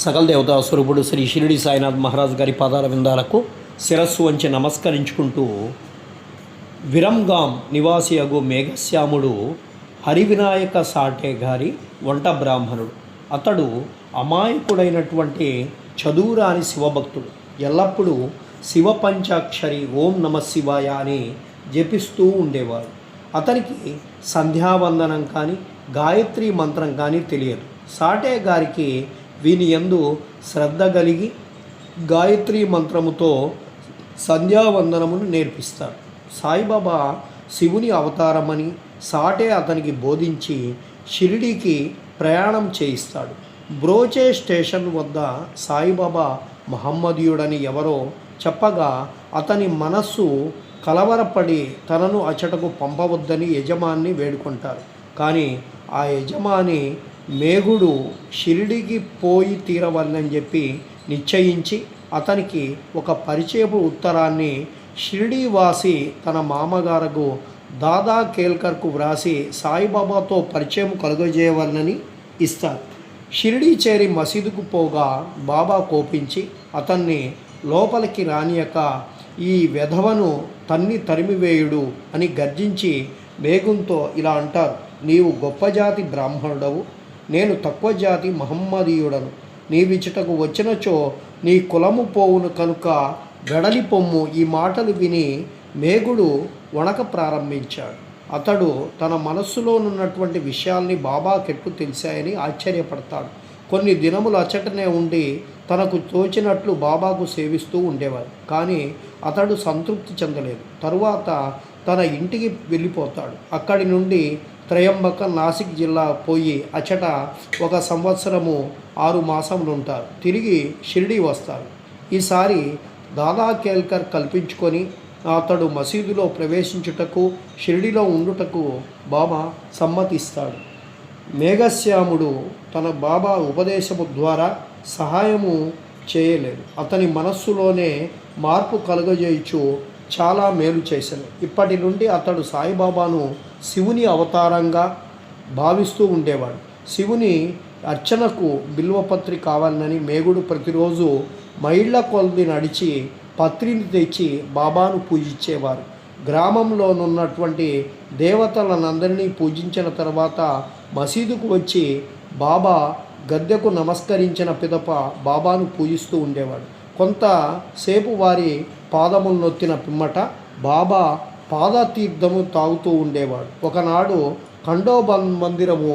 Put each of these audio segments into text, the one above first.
సకల దేవతా స్వరూపుడు శ్రీ షిరిడి సాయినాథ్ మహారాజ్ గారి పాదాల విందాలకు శిరస్సు వంచి నమస్కరించుకుంటూ విరంగాం నివాసి అగు మేఘశ్యాముడు హరివినాయక సాటే గారి వంట బ్రాహ్మణుడు. అతడు అమాయకుడైనటువంటి చదువురాని శివభక్తుడు. ఎల్లప్పుడూ శివ పంచాక్షరి ఓం నమ శివాయ అని జపిస్తూ ఉండేవాడు. అతనికి సంధ్యావందనం కానీ గాయత్రి మంత్రం కానీ తెలియదు. సాటే గారికి వీని యందు శ్రద్ధ కలిగి గాయత్రి మంత్రముతో సంధ్యావందనమును నేర్పిస్తాడు. సాయిబాబా శివుని అవతారమని సాటే అతనికి బోధించి షిరిడీకి ప్రయాణం చేయిస్తాడు. బ్రోచే స్టేషన్ వద్ద సాయిబాబా మహమ్మదీయుడని ఎవరో చెప్పగా అతని మనస్సు కలవరపడి తనను అచటకు పంపవద్దని యజమాన్ని వేడుకుంటారు. కానీ ఆ యజమాని మేఘుడు షిరిడీకి పోయి తీరవల్లని చెప్పి నిశ్చయించి అతనికి ఒక పరిచయపు ఉత్తరాన్ని షిరిడీవాసి తన మామగారకు దాదా కేల్కర్కు వ్రాసి సాయిబాబాతో పరిచయం కలుగజేయవలనని ఇస్తారు. షిరిడీ చేరి మసీదుకు పోగా బాబా కోపించి అతన్ని లోపలికి రానియక ఈ వెధవను తరిమివేయుడు అని గర్జించి మేఘంతో ఇలా అంటారు: నీవు గొప్ప జాతి బ్రాహ్మణుడవు, నేను తక్కువ జాతి మహమ్మదీయుడను. నీవిచుటకు వచ్చినచో నీ కులము పోవును కనుక వెడలి పొమ్ము. ఈ మాటలు విని మేఘుడు వణక ప్రారంభించాడు. అతడు తన మనస్సులోనున్నటువంటి విషయాల్ని బాబాకెట్టు తెలిసాయని ఆశ్చర్యపడతాడు. కొన్ని దినములు అచ్చటనే ఉండి తనకు తోచినట్లు బాబాకు సేవిస్తూ ఉండేవారు. కానీ అతడు సంతృప్తి చెందలేదు. తరువాత తన ఇంటికి వెళ్ళిపోతాడు. అక్కడి నుండి త్రయంబక నాసిక్ జిల్లా పోయి అచ్చట 1 సంవత్సరము 6 మాసములు ఉంటారు. తిరిగి షిరిడీ వస్తారు. ఈసారి దాదా కేల్కర్ కల్పించుకొని అతడు మసీదులో ప్రవేశించుటకు షిరిడీలో ఉండుటకు బాబా సమ్మతిస్తాడు. మేఘశ్యాముడు తన బాబా ఉపదేశము ద్వారా సహాయము చేయలేదు. అతని మనస్సులోనే మార్పు కలుగజేయచ్చు చాలా మేలు చేశాను. ఇప్పటి నుండి అతడు సాయిబాబాను శివుని అవతారంగా భావిస్తూ ఉండేవాడు. శివుని అర్చనకు బిల్వపత్రి కావాలని మేఘుడు ప్రతిరోజు మైళ్ళ కొలది నడిచి పత్రిని తెచ్చి బాబాను పూజించేవారు. గ్రామంలోనున్నటువంటి దేవతలనందరినీ పూజించిన తర్వాత మసీదుకు వచ్చి బాబా గద్దెకు నమస్కరించిన పిదప బాబాను పూజిస్తూ ఉండేవాడు. కొంతసేపు వారి పాదములు నొత్తిన పిమ్మట బాబా పాదతీర్థము తాగుతూ ఉండేవాడు. ఒకనాడు ఖండోబా మందిరము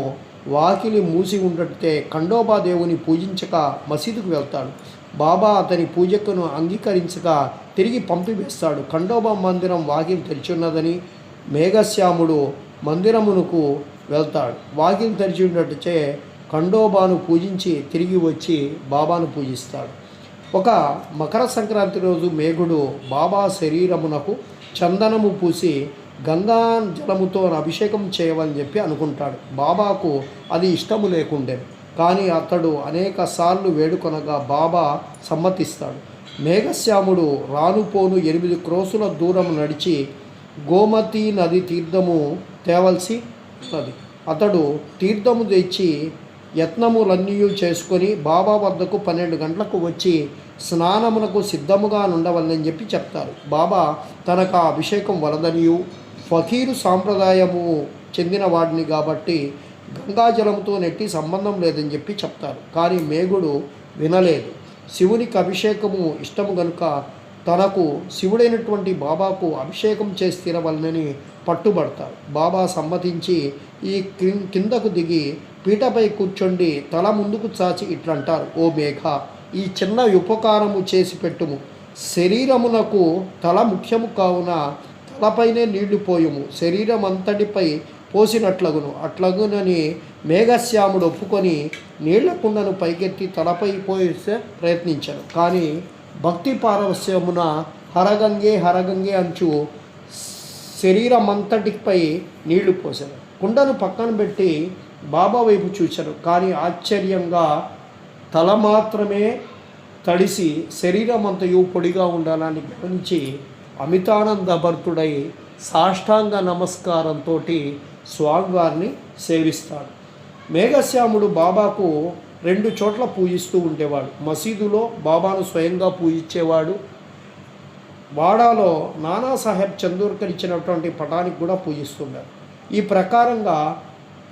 వాకిలి మూసి ఉండటే ఖండోబా దేవుని పూజించక మసీదుకు వెళ్తాడు. బాబా అతని పూజకును అంగీకరించక తిరిగి పంపివేస్తాడు. ఖండోబా మందిరం వాకిలి తెరిచున్నదని మేఘశ్యాముడు మందిరమునకు వెళ్తాడు. వాకిలి తెరిచి ఉన్నట్టుచే ఖండోబాను పూజించి తిరిగి వచ్చి బాబాను పూజిస్తాడు. ఒక మకర సంక్రాంతి రోజు మేఘుడు బాబా శరీరమునకు చందనము పూసి గంగా జలముతో అభిషేకం చేయవని చెప్పి అనుకుంటాడు. బాబాకు అది ఇష్టము లేకుండే. కానీ అతడు అనేక సార్లు వేడుకొనగా బాబా సమ్మతిస్తాడు. మేఘశ్యాముడు రానుపోను 8 క్రోసుల దూరం నడిచి గోమతి నది తీర్థము తేవలసి ఉన్నది. అతడు తీర్థము తెచ్చి యత్నములన్నీ చేసుకొని బాబా వద్దకు 12 గంటలకు వచ్చి స్నానమునకు సిద్ధముగా ఉండవలని చెప్పి చెప్తారు. బాబా తనకు ఆ అభిషేకం వలదనియు ఫకీరు సాంప్రదాయము చెందిన వాడిని కాబట్టి గంగాజలంతో నెట్టి సంబంధం లేదని చెప్పి చెప్తారు. కానీ మేఘుడు వినలేదు. శివునికి అభిషేకము ఇష్టము గనుక తనకు శివుడైనటువంటి బాబాకు అభిషేకం చేసి తీరవలనని పట్టుబడతారు. బాబా సమ్మతించి ఈ కిందకు దిగి పీటపై కూర్చొండి తల ముందుకు చాచి ఇట్లంటారు: ఓ మేఘ, ఈ చిన్న ఉపకారము చేసి పెట్టుము. శరీరమునకు తల ముఖ్యము కావున తలపైనే నీళ్లు పోయుము. శరీరం అంతటిపై పోసినట్లగును. అట్లగునని మేఘశ్యాముడు ఒప్పుకొని నీళ్ల కుండను పైకెత్తి తలపై పోసే ప్రయత్నించాడు. కానీ భక్తి పారవస్యమున హరగంగే అంచు శరీరమంతటిపై నీళ్లు పోసాడు. కుండను పక్కన పెట్టి బాబా వైపు చూశారు. కానీ ఆశ్చర్యంగా తల మాత్రమే తడిసి శరీరం అంతయు పొడిగా ఉండాలని గమనించి అమితానందభరితుడై సాష్టాంగ నమస్కారంతో స్వామివారిని సేవిస్తాడు. మేఘశ్యాముడు బాబాకు 2 చోట్ల పూజిస్తూ ఉండేవాడు. మసీదులో బాబాను స్వయంగా పూజించేవాడు. వాడాలో నానాసాహెబ్ చందోర్కర్ ఇచ్చినటువంటి పటానికి కూడా పూజిస్తున్నారు. ఈ ప్రకారంగా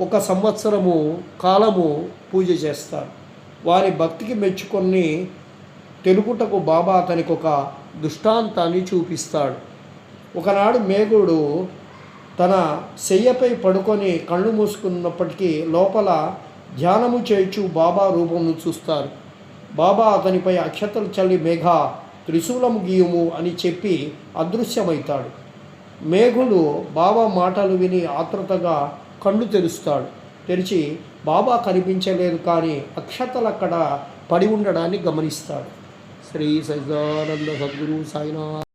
1 సంవత్సరము కాలము పూజ చేస్తారు. వారి భక్తికి మెచ్చుకొని తెలుపుటకు బాబా అతనికి ఒక దృష్టాంతాన్ని చూపిస్తాడు. ఒకనాడు మేఘుడు తన శయ్యపై పడుకొని కళ్ళు మూసుకున్నప్పటికీ లోపల ధ్యానము చేయుచు బాబా రూపమును చూస్తారు. బాబా అతనిపై అక్షతలు చల్లి మేఘ త్రిశూలము గీయుము అని చెప్పి అదృశ్యమవుతాడు. మేఘుడు బాబా మాటలు విని ఆతృతగా కళ్ళు తెరుస్తాడు. తెరిచి బాబా కనిపించలేదు, కానీ అక్షతలు అక్కడ పడి ఉండడాన్ని గమనిస్తాడు. శ్రీ సచ్చిదానంద సద్గురు సాయినాథ్.